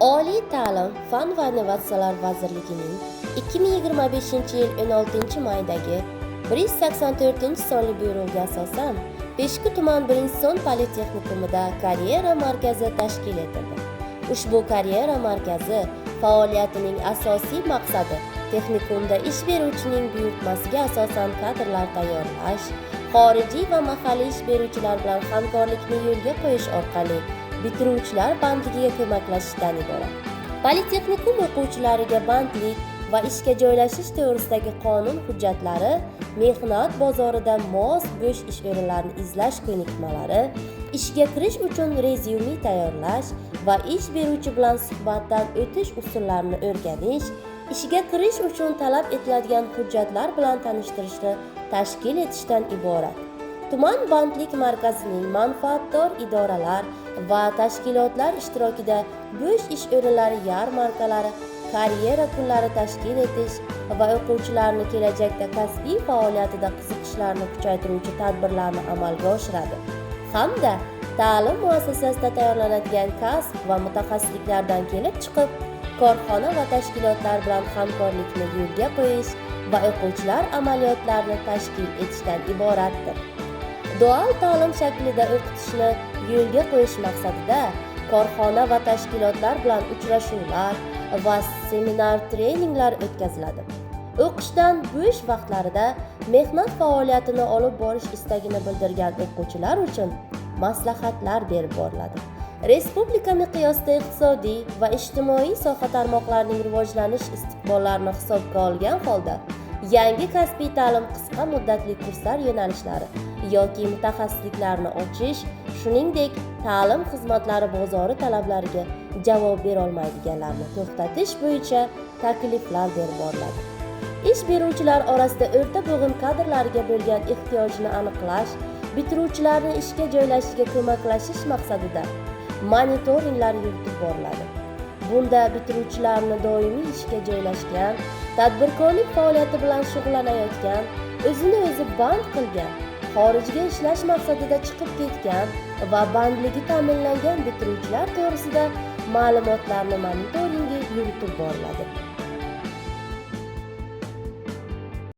Oliy ta'lim, fan va innovatsiyalar vazirligining 2025-yil 16-maydagi 184-sonli buyrug'iga asosan Peshku tuman 1-son politexnikumida karyera markazi tashkil etildi. Ushbu karyera markazi faoliyatining asosiy maqsadi texnikumda ish beruvchining buyurtmasiga asosan kadrlar tayyorlash, xorijiy va mahalliy ish beruvchilar bilan hamkorlikni yo'lga qo'yish orqali bitiruvchilar bandligiga ko'maklashishdan iborat. Politexnikum o'quvchilariga bandlik va ishga joylashish to'g'risidagi qonun hujjatlari, mehnat bozorida mos bo'sh ish o'rinlarini izlash ko'nikmalari, ishga kirish uchun rezyume tayyorlash va ish beruvchi bilan suhbatdan o'tish usullarini o'rganish, ishga kirish uchun talab etiladigan hujjatlar bilan tanishtirishni tashkil etishdan iborat. Tuman bandlik markazining manfaatdor idoralar va tashkilotlar ishtirokida bo'sh ish o'rinlari yarmarkalari, karyera kunlari tashkil etish va o'quvchilarni kelajakda kasbiy faoliyatida qiziqishlarini kuchaytiruvchi tadbirlarni amalga oshiradi hamda ta'lim muassasasida tayyorlanadigan kasb va mutaxassisliklardan kelib chiqib korxona va tashkilotlar bilan hamkorlikni yo'lga qo'yish va o'quvchilar amaliyotlarini tashkil etishdan iboratdir. Dual ta'lim shaklida o'qitishni yo'lga qo'yish maqsadida korxona va tashkilotlar bilan uchrashuvlar va seminar-treninglar o'tkaziladi. O'qishdan bo'sh vaqtlarida mehnat faoliyatini olib borish istagini bildirgan o'quvchilar uchun maslahatlar berib boriladi. Respublika miqyosida iqtisodiy va ijtimoiy soha tarmoqlarining rivojlanish istiqbollarini hisobga olgan holda yangi kasbiy ta'lim qisqa muddatli kurslar yo'nalishlari yoki mutaxassisliklarni ochish, shuningdek ta'lim xizmatlari bozori talablariga javob bera olmaydiganlarni to'xtatish bo'yicha takliflar berib boriladi. Ish beruvchilar orasida o'rta bo'g'in kadrlariga bo'lgan ehtiyojni aniqlash, bitiruvchilarni ishga joylashishiga ko'maklashish maqsadida monitoringlar yuritib boriladi. Bunda bitiruvchilarni doimiy ishga joylashgan, tadbirkorlik faoliyati bilan shug'ullanayotgan, o'zini o'zi band qilgan, xorijga ishlash maqsadida chiqib ketgan va bandligi ta'minlangan bitiruvchilar to'g'risida ma'lumotlarni monitoringi yuritib boriladi.